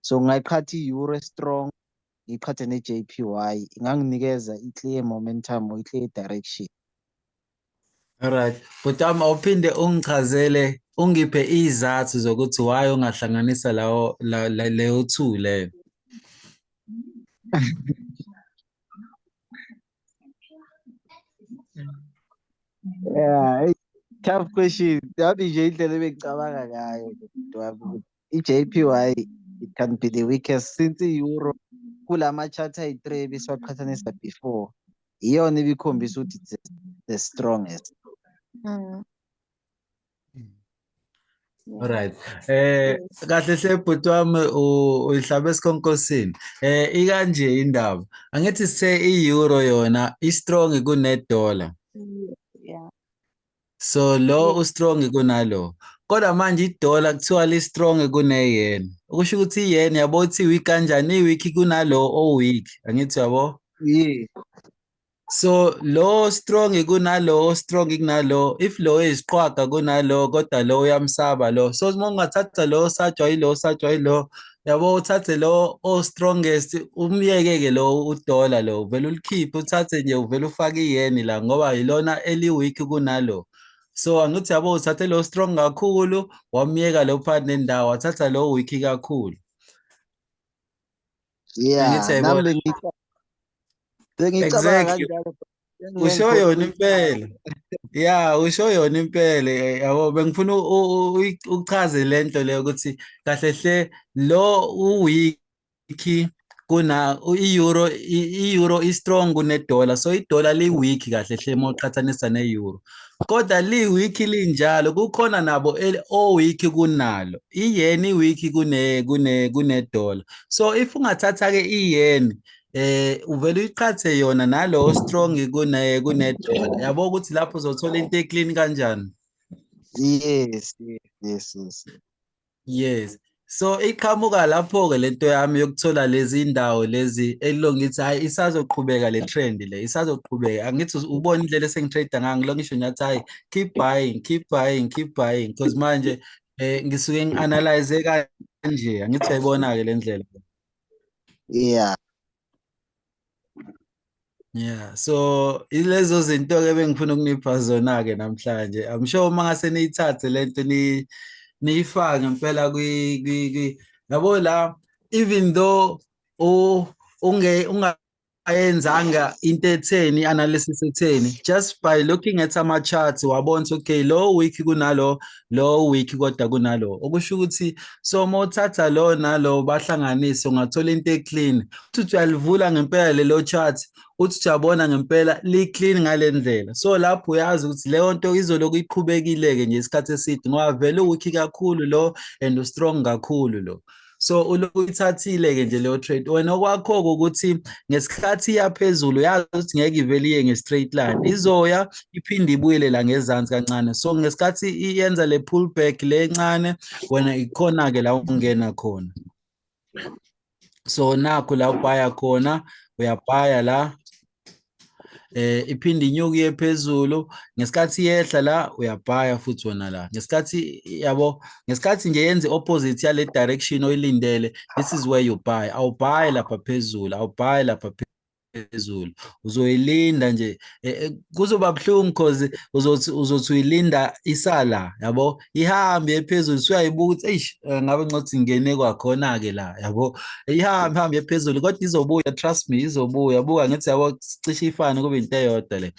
so ngayiqhatha i-euro strong ngiyiqhathe ne-JPY inganginikeza i-clear momentum or i-clear direction. Alright, but awuphinde ungichazele ungiphe izathu zokuthi why ungahlanganisa leyo two leyo. Yeah, tough question. Yami nje indlela ebengicabanga ngayo i-JPY it can be the weakest since i-euro kulama chart ayi-3 besiwaqhathanisa before iyona ebikhombisa ukuthi it's the strongest. Alright. Kahle hle bhuti wami uyihlabe esikhonkosini. Ikanje indaba. Angithi sithe i-euro yona i-strong kune-dollar. Yeah. So lo u-strong kunalo. Kodwa manje i-dollar kuthiwa li-strong kune-yen. Okusho ukuthi i-yen yabo uthi weak kanjani, i-weak kunalo o-weak. Angithi yabo? Yeah. So lo strong kunalo strong kunalo, if lo isiqhwaga kunalo kodwa lo uyamsaba lo, so uma ungathatha lo sajwa yilo yabo uthathe lo o strongest umyeke-ke lo udola lo vele ulikhiphe uthathe nje uvele ufake iyeni la ngoba yilona eli-weak kunalo. So angithi yabo uthathe lo strong kakhulu wamyeka lo phakathi nendawo wathatha lo weak kakhulu. Angithi Yeah, ayibona. nami bengicabanga Exactly. kanjalo. Usho yona impela. Yeah, usho yona impela yabo bengifuna uchaze lento leyo ukuthi kahle hle lo uwiki kuna i-euro i-strong kune-dollar, so i-dollar li-weak kahle hle mawuqhathanisa ne-euro. Kodwa li-weak linjalo kukhona nabo o-weak kunalo. I-yen i-weak kune-dollar. So if ungathatha-ke i-yen uvele uyiqhathe yona nalo strong kune-dollar. Yabo ukuthi lapho uzothola into e-clean kanjani? Yes. Yes. So iqhamuka lapho-ke lento yami yokuthola lezi indawo lezi elongithi hayi isazoqhubeka le trend le isazoqhubeka. Angithi ubona indlela esengitrade ngayo ngilo ngisho nyathi hayi keep buying because manje ngisuke ngi-analyze kanje angithi uyayibona-ke le ndlela. Yeah. Yeah, so ilezo zinto-ke bengifuna ukunipha zona-ke namhlanje. I'm sure uma ngase niyithathe lento niyifake ngempela yabo la, even though ungayenzanga into etheni, i-analysis etheni, just by looking at ama-charts wabona ukuthi okay, lo week kunalo, lo week kodwa kunalo. Okusho ukuthi so uma uthatha lo nalo bahlanganise ungathola into e-clean. Uthi uyalivula ngempela lelo chart, uthi uyabona ngempela li-clean ngale ndlela. So lapho uyazi ukuthi leyo nto izoloku iqhubekile-ke nje isikhathi eside ngoba vele u-weak kakhulu lo and u-strong kakhulu lo. So ulokhu uyithathile-ke nje leyo trade. Wena okwakho-ke ukuthi ngesikhathi iya phezulu yazi ukuthi ngeke ivele iye nge-straight line, izoya iphinde ibuyele la ngezansi kancane. So ngesikhathi iyenza le pullback le encane, wena ikhona-ke la ungena khona. So nakho la ubhaya khona, uyabhaya la, iphinde inyuke iye phezulu, ngesikhathi iyehla la uyabhaya futhi wona la. Ngesikhathi yabo, ngesikhathi nje yenze opposite yale direction oyilindele, this is where you buy. Awubhayi lapha phezulu, awubhayi lapha phezulu, uzoyilinda nje. Kuzoba buhlungu because uzothi uyilinda isala, yabo, ihambe phezulu, usuyayibuka ukuthi eish, ngabe ngizothi ngene kwakhona-ke la, yabo, ihambe phezulu kodwa izobuya, trust me, izobuya. Buka ngithi yabo cishe ifane kube into eyodwa le.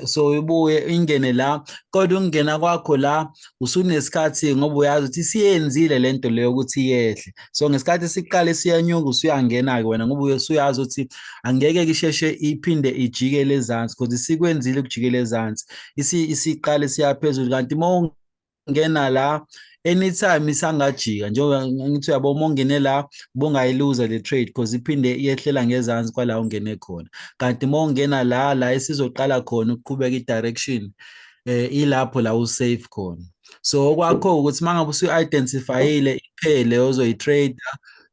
So ibuye ingene la, kodwa ukungena kwakho la usunesikhathi ngoba uyazi ukuthi isiyenzile lento leyo ukuthi yehle. So ngesikhathi siqale siyanyuka usuyangena-ke wena ngoba usuyazi ukuthi angeke isheshe iphinde ijikele ezansi because isikwenzile ukujikela ezansi, isiqale siya phezulu. Kanti uma ungena la anytime isangajika, njengoba ngithi uyabo uma ungene la ubungayiluza le trade because iphinde iyehlela ngezansi kwala ungene khona. Kanti uma ungena la esizoqala khona ukuqhubeka i-direction, ilapho la usafe khona. So okwakho ukuthi mangabe usu-identifyile iphele ozoyi-trade,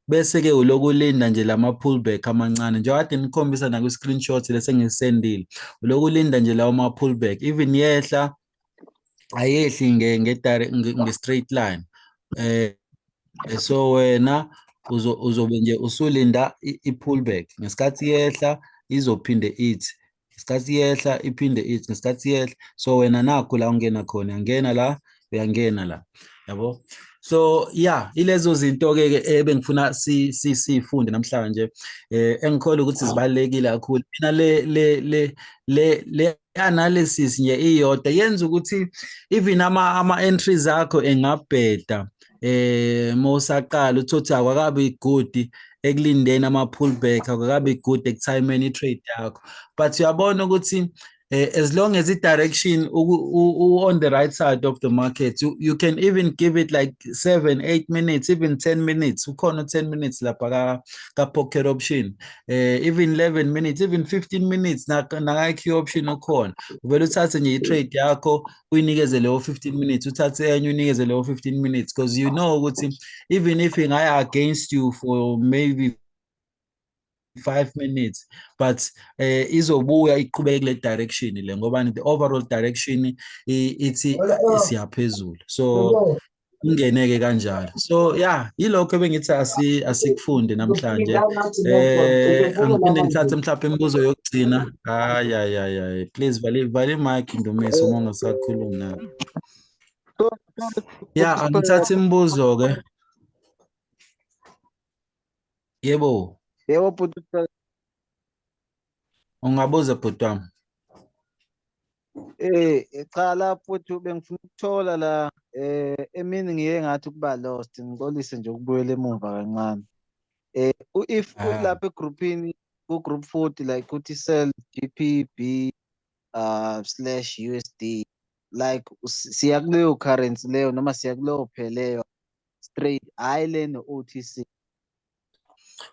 bese-ke uloku ulinda nje lama pullback amancane njengoba kade nikhombisa nakwi-screenshot lese ngisendile. Uloku ulinda nje lawo ma pullback, even yehla ayehli nge-straight line. So wena uzobe nje usulinda i-pullback, ngesikhathi yehla izophinde ithi, ngesikhathi yehla iphinde ithi, ngesikhathi yehla. So wena nakho la ungena khona, uyangena la, uyangena la, yabo. So yeah, ilezo zinto-ke ebengifuna sifunde namhlanje, engikholwa ukuthi zibalulekile kakhulu. Mina le analysis nje iyodwa yenza ukuthi even ama-entries akho engabheda, mosaqala uthi uthi akwakabi good ekulindeni ama-pullback, akwakabi good ekuthimeni i-trade yakho. But uyabona ukuthi as long as i-direction on the right side of the market, you can even give it like 7-8 minutes, even 10 minutes. Ukhona 10 minutes lapha ka-pocket option, even 11 minutes, even 15 minutes naka-Q option ukhona. Uvele uthathe nje i-trade yakho uyinikeze leyo 15 minutes, uthathe enye uyinikeze leyo 15 minutes because you know ukuthi even if ingaya against you for maybe 5 minutes, but izobuya iqhubeke kule direction le ngoba the overall direction ithi isiyaphezulu. So ingeneke kanjalo. So yeah, yilokho bengithi asikufunde namhlanje. Angiphinde ngithathe mhlawumbe imibuzo yokugcina. Hayi, please vale mic Ndumiso uma ungasakhulumi nawe. Yeah, angithathe imibuzo-ke. Yebo. Yebo bhuti. Ungabuza bhuti wami. Cha la bhuti bengifuna ukuthola la emini ngiye ngathi ukuba lost, ngixolise nje ukubuyela emuva kancane. If lapha egroupini ku-group 40 like uthi sell GBP /USD, like siya kuleyo currency leyo noma siya kuleyo pheleyo straight, hayi le no-OTC.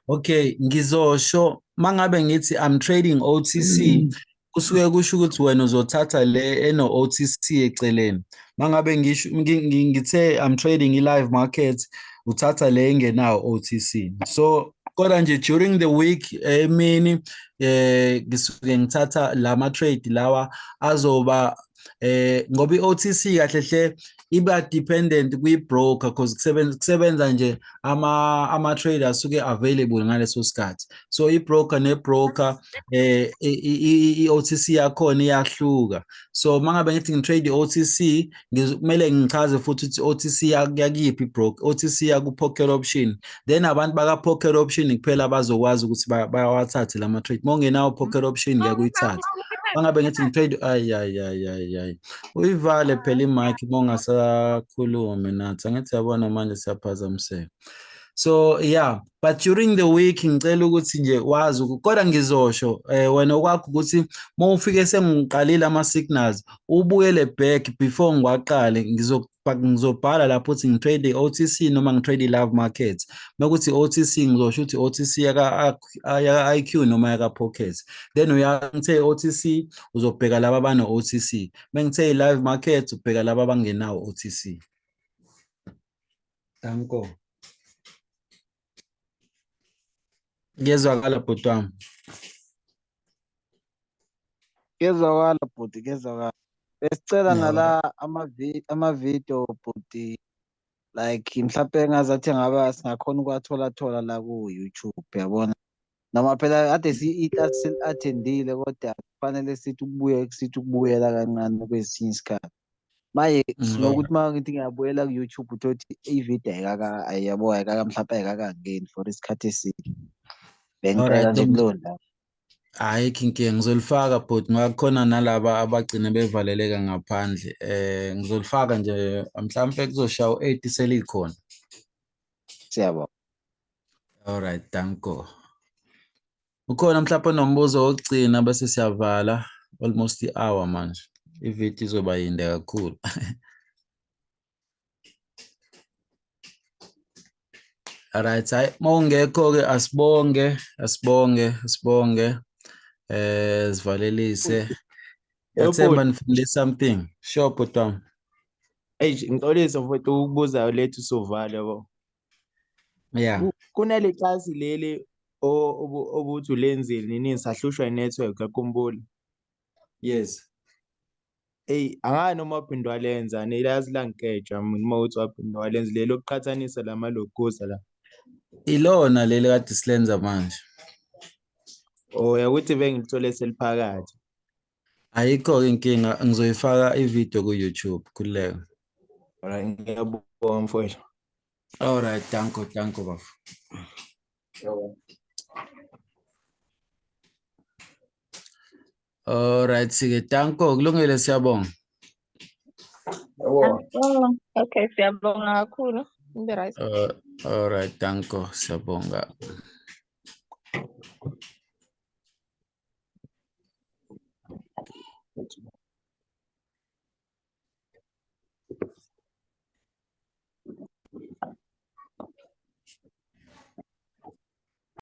Okay, ngizosho mangabe ngithi I'm trading OTC, kusuke kusho ukuthi wena uzothatha le eno-OTC eceleni. Mangabe ngithe I'm trading i-live market, uthatha le engenayo OTC. So kodwa nje during the week emini ngisuke ngithatha lama trade lawa azoba ngoba i-OTC kahle hle iba dependent kwi-broker because kusebenza nje ama-trader asuke available ngaleso sikhathi. So i-broker ne-broker i-OTC yakhona iyahluka. So mangabe ngithi ngitrade i-OTC kumele ngichaze futhi ukuthi OTC yakuyiphi i-broker, OTC yaku-pocket option. Then abantu baka-pocket option kuphela bazokwazi ukuthi bawathathe lama trade. Mongenawo pocket option ngiyakuyithatha. Mangabe ngithi ngitrade uyivale phela i-mic mongasakhulumi nathi. Angithi yabona manje siyaphazamiseka. So yeah, but during the week ngicela ukuthi nje wazi kodwa ngizosho wena okwakho ukuthi mawufike sengiqalile ama-signals ubuyele back before ngiwaqale ngizobhala lapho ukuthi ngitrade i-OTC noma ngitrade i-live market. Mekuthi OTC ngizosho ukuthi OTC yaka-IQ noma yaka-pocket. Then uyangithe OTC uzobheka laba abano-OTC. Mengithe i-live market ubheka laba abangenawo OTC. Danko. Ngezwakala bhuti wami. Kezwakala bhuti, kezwakala. Besicela nala ama-video bhuti, like mhlawumbe engazathi ngaba singakhona ukuwathola la ku-YouTube yabona. Noma phela ade iklasi seli-attendile kodwa kufanele sithi ukubuyela kancane kwesinye isikhathi. Manje sinokuthi uma ngithi ngiyabuyela ku-YouTube uthi i-video ayikaka mhlawumbe ayikakangeni for isikhathi eside. Bengicela nje kulonda. Ayikho inkinga ngizolifaka bhuti ngoba kukhona nalaba abagcina bevaleleka ngaphandle. Ngizolifaka nje mhlawumbe kuzoshaya u-8 selikhona. Siyabonga. Alright, danko. Ukhona mhlawumbe nombuzo wokugcina bese siyavala almost i-hour manje. I-video izoba yinde kakhulu. Alright, hayi mawungekho-ke asibonge. Sivalelise. Yathemba nifundile something. Sure bhuti wami. Ngixolisa mfowethu ukubuza lethu sovala yabo. Yeah. Kunale klasi leli obuthi ulenzile nini sahlushwa i-network yakhumbula. Yes. Angani uma uphinde walenza nelazi langeja uma uthi waphinde walenza lelo kuqhathanisa lama-logos la. Ilona leli kade silenza manje. Yakuthi bengilithole seliphakathi. Ayikho inkinga ngizoyifaka i-video ku-YouTube kuleko. Alright, ngiyabonga mfowethu. Alright, danko bafu. Alright, sike danko kulungile siyabonga. Okay, siyabonga kakhulu. Right. Alright, danko siyabonga.